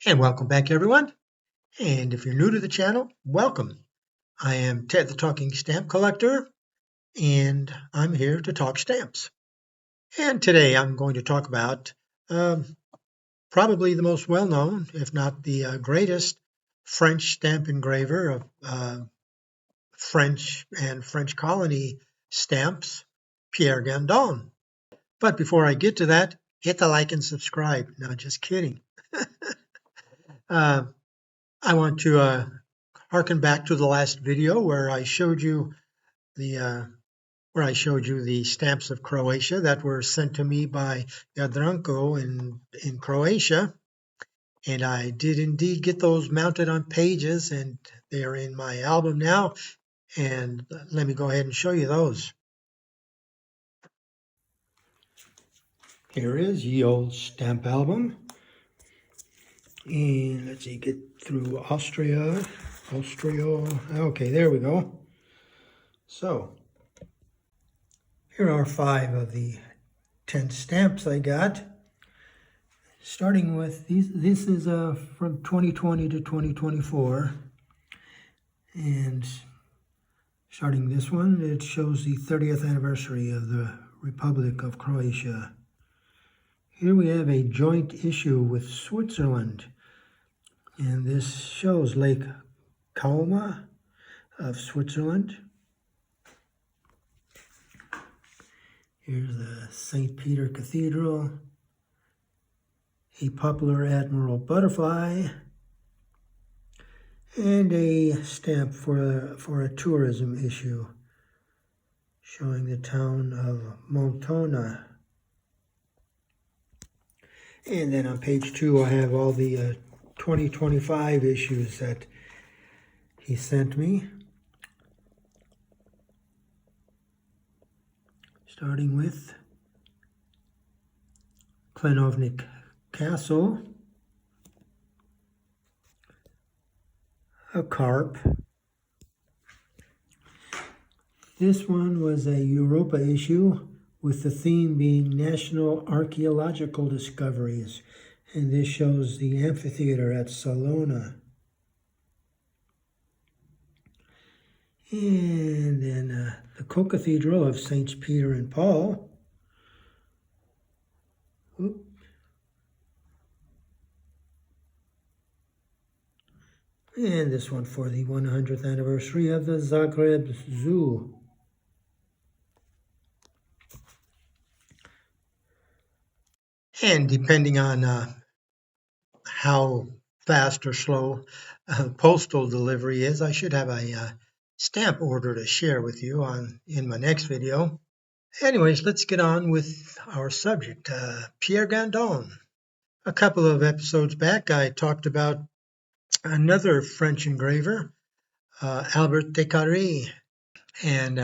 And welcome back, everyone. And if you're new to the channel, welcome. I am Ted the Talking Stamp Collector, and I'm here to talk stamps. And today I'm going to talk about probably the most well-known, if not the greatest, French stamp engraver of French and French colony stamps, Pierre Gandon. But before I get to that, hit the like and subscribe. No, just kidding. Uh, I want to harken back to the last video where I showed you the stamps of Croatia that were sent to me by Jadranko in Croatia, and I did indeed get those mounted on pages, and they are in my album now. And let me go ahead and show you those. Here is ye old stamp album, and let's see, get through Austria. Okay, there we go. So here are 5 of the 10 stamps I got. Starting with these, this is from 2020 to 2024. And starting this one, it shows the 30th anniversary of the Republic of Croatia. Here we have a joint issue with Switzerland. And this shows Lake Como of Switzerland. Here's the St. Peter Cathedral, a popular Admiral Butterfly, and a stamp for a tourism issue showing the town of Montona. And then on page 2 I have all the 2025 issues that he sent me. Starting with Klenovnik Castle, a carp. This one was a Europa issue with the theme being National Archaeological Discoveries, and this shows the amphitheater at Salona. And then the co-cathedral of Saints Peter and Paul. Oop. And this one for the 100th anniversary of the Zagreb Zoo. And depending on how fast or slow postal delivery is, I should have a stamp order to share with you in my next video. Anyways, let's get on with our subject, Pierre Gandon. A couple of episodes back, I talked about another French engraver, Albert Descartes, and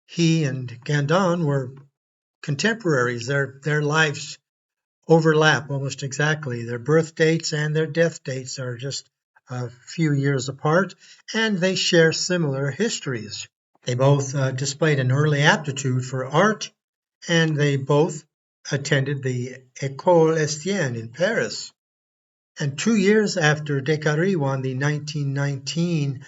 he and Gandon were contemporaries. Their lives overlap almost exactly. Their birth dates and their death dates are just a few years apart, and they share similar histories. They both displayed an early aptitude for art, and they both attended the École Estienne in Paris. And 2 years after Descartes won the 1919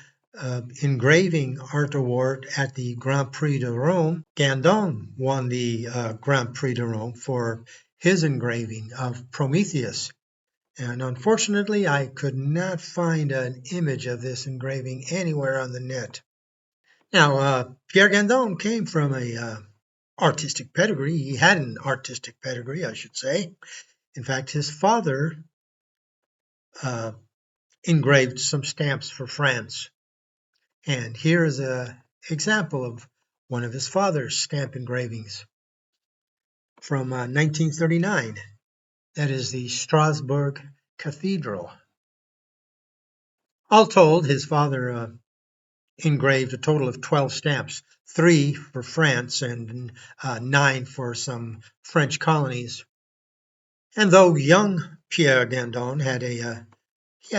engraving art award at the Grand Prix de Rome, Gandon won the Grand Prix de Rome for his engraving of Prometheus. And unfortunately, I could not find an image of this engraving anywhere on the net. Now, Pierre Gandon came from a artistic pedigree. He had an artistic pedigree, I should say. In fact, his father engraved some stamps for France. And here is an example of one of his father's stamp engravings from 1939. That is the Strasbourg Cathedral. All told, his father engraved a total of 12 stamps, 3 for France and 9 for some French colonies. And though young Pierre Gandon had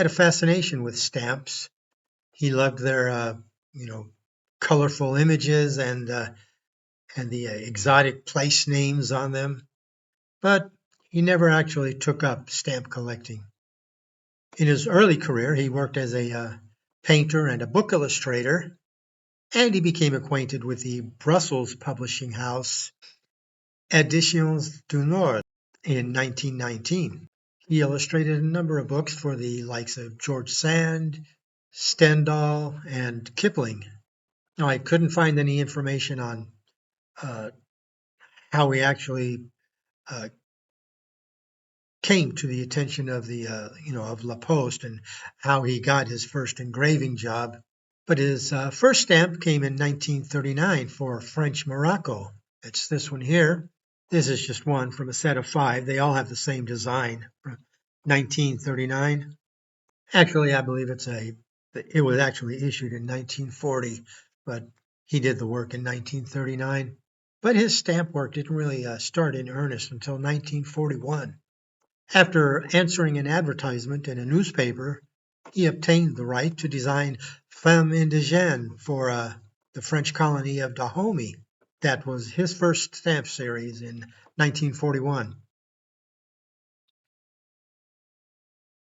a fascination with stamps, he loved their colorful images and the exotic place names on them, but he never actually took up stamp collecting. In his early career, he worked as a painter and a book illustrator, and he became acquainted with the Brussels publishing house Editions du Nord in 1919. He illustrated a number of books for the likes of George Sand, Stendhal, and Kipling. Now, I couldn't find any information on uh, how he actually uh, came to the attention of the of La Poste and how he got his first engraving job. But his first stamp came in 1939 for French Morocco. It's this one here. This is just one from a set of 5. They all have the same design. 1939. Actually, I believe it was actually issued in 1940, but he did the work in 1939. But his stamp work didn't really start in earnest until 1941. After answering an advertisement in a newspaper, he obtained the right to design Femme Indigène for the French colony of Dahomey. That was his first stamp series in 1941.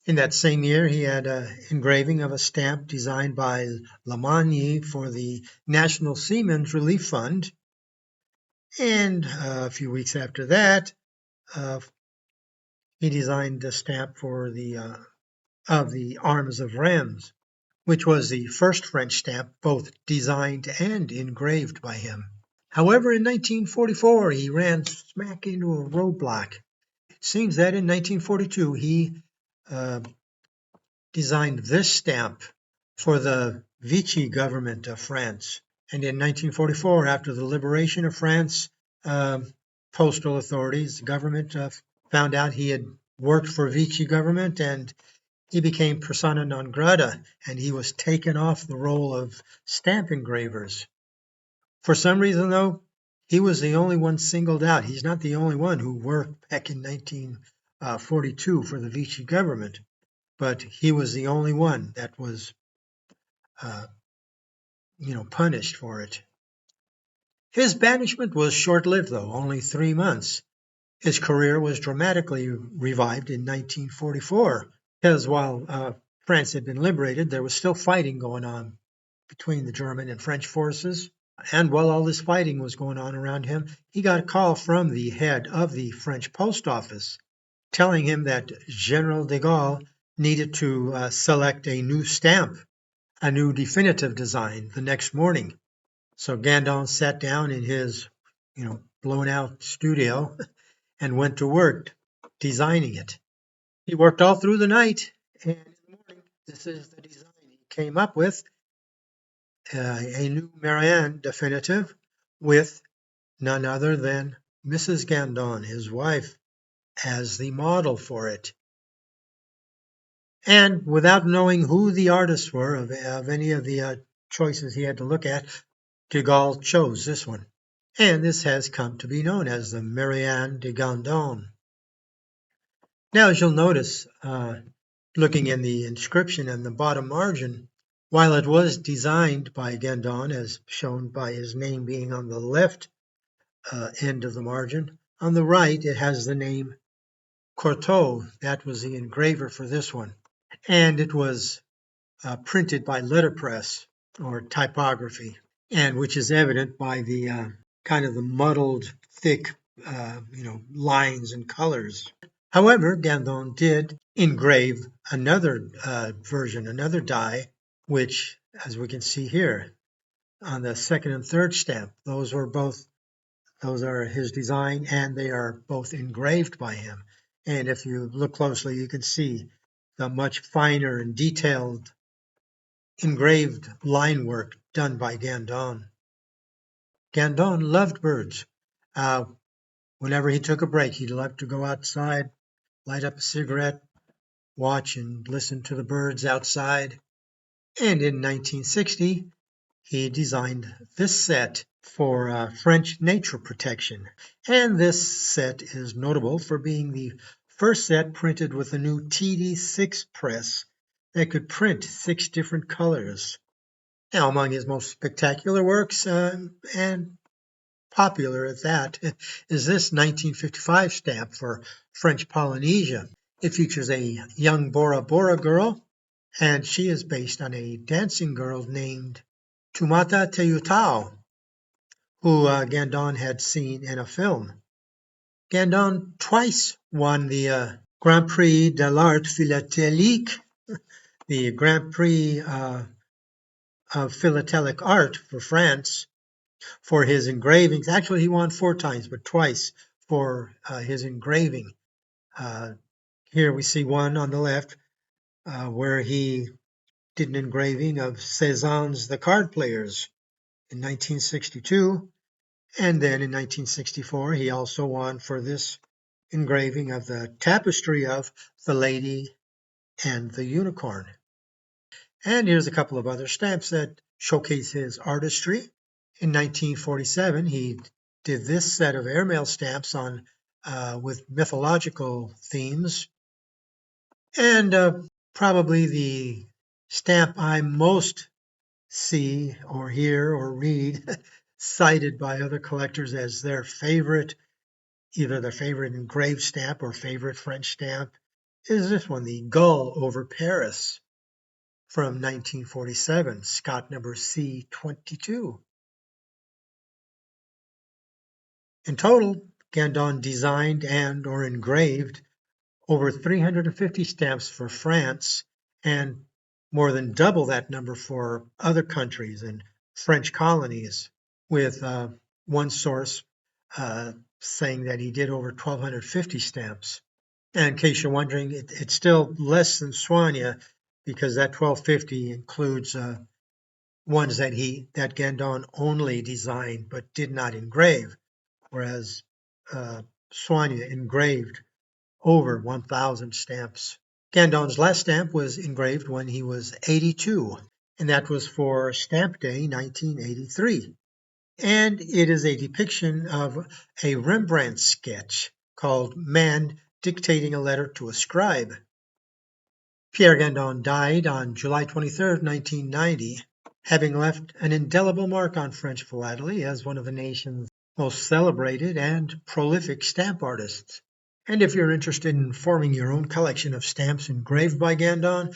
In that same year, he had an engraving of a stamp designed by Lamagny for the National Seamen's Relief Fund. And a few weeks after that, he designed a stamp for the of the Arms of Rheims, which was the first French stamp both designed and engraved by him. However, in 1944, he ran smack into a roadblock. It seems that in 1942, he uh, designed this stamp for the Vichy government of France. And in 1944, after the liberation of France, postal authorities, the government found out he had worked for Vichy government, and he became persona non grata, and he was taken off the roll of stamp engravers. For some reason, though, he was the only one singled out. He's not the only one who worked back in 1942 for the Vichy government, but he was the only one that was, punished for it. His banishment was short-lived, though, only 3 months. His career was dramatically revived in 1944, because while France had been liberated, there was still fighting going on between the German and French forces. And while all this fighting was going on around him, he got a call from the head of the French post office telling him that General de Gaulle needed to select a new stamp, a new definitive design the next morning. So Gandon sat down in his, blown out studio and went to work designing it. He worked all through the night, and in the morning, this is the design he came up with, a new Marianne definitive with none other than Mrs. Gandon, his wife, as the model for it. And without knowing who the artists were of any of the choices he had to look at, de Gaulle chose this one. And this has come to be known as the Marianne de Gandon. Now, as you'll notice, looking in the inscription and the bottom margin, while it was designed by Gandon, as shown by his name being on the left end of the margin, on the right it has the name Courtauld. That was the engraver for this one. And it was printed by letterpress or typography, and which is evident by the kind of the muddled, thick, lines and colors. However, Gandon did engrave another version, another die, which, as we can see here, on the second and third stamp, those are his design, and they are both engraved by him. And if you look closely, you can see the much finer and detailed engraved line work done by Gandon. Gandon loved birds. Whenever he took a break, he'd love to go outside, light up a cigarette, watch and listen to the birds outside. And in 1960, he designed this set for French nature protection. And this set is notable for being the first set printed with a new TD6 press that could print 6 different colors. Now, among his most spectacular works, and popular at that, is this 1955 stamp for French Polynesia. It features a young Bora Bora girl, and she is based on a dancing girl named Tumata Teutau, who Gandon had seen in a film. Gandon twice won the Grand Prix de l'Art Philatelique, the Grand Prix of Philatelic Art for France, for his engravings. Actually, he won 4 times, but twice for his engraving. Here we see one on the left where he did an engraving of Cézanne's The Card Players in 1962. And then in 1964, he also won for this engraving of the Tapestry of the Lady and the Unicorn. And here's a couple of other stamps that showcase his artistry. In 1947, he did this set of airmail stamps on with mythological themes. And probably the stamp I most see or hear or read cited by other collectors as their favorite, either their favorite engraved stamp or favorite French stamp, is this one, the Gull over Paris from 1947, Scott number C22. In total, Gandon designed and or engraved over 350 stamps for France and more than double that number for other countries and French colonies, with one source saying that he did over 1,250 stamps. And in case you're wondering, it's still less than Soigna because that 1,250 includes ones that Gandon only designed but did not engrave, whereas Soigna engraved over 1,000 stamps. Gandon's last stamp was engraved when he was 82, and that was for Stamp Day 1983. And it is a depiction of a Rembrandt sketch called Man Dictating a Letter to a Scribe. Pierre Gandon died on July 23, 1990, having left an indelible mark on French philately as one of the nation's most celebrated and prolific stamp artists. And if you're interested in forming your own collection of stamps engraved by Gandon,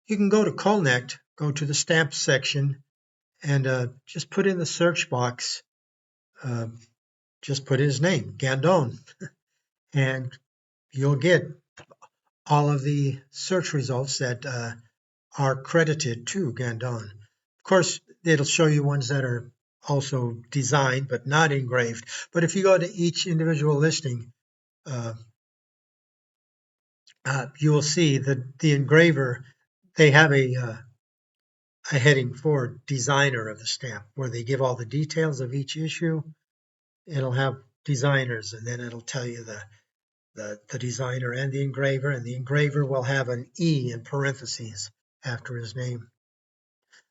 you can go to Colnect, go to the stamps section, and just put in the search box, just put his name, Gandon, and you'll get all of the search results that are credited to Gandon. Of course, it'll show you ones that are also designed but not engraved. But if you go to each individual listing, you will see that the engraver, they have a heading for designer of the stamp where they give all the details of each issue. It'll have designers, and then it'll tell you the designer and the engraver will have an E in parentheses after his name.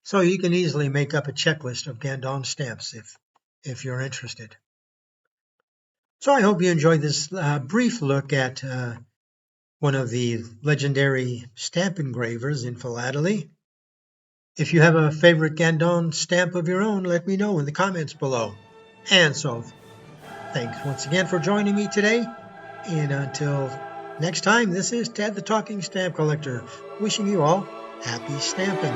So you can easily make up a checklist of Gandon stamps if you're interested. So I hope you enjoyed this brief look at one of the legendary stamp engravers in philately. If you have a favorite Gandon stamp of your own, let me know in the comments below. And so, thanks once again for joining me today. And until next time, this is Ted the Talking Stamp Collector, wishing you all happy stamping.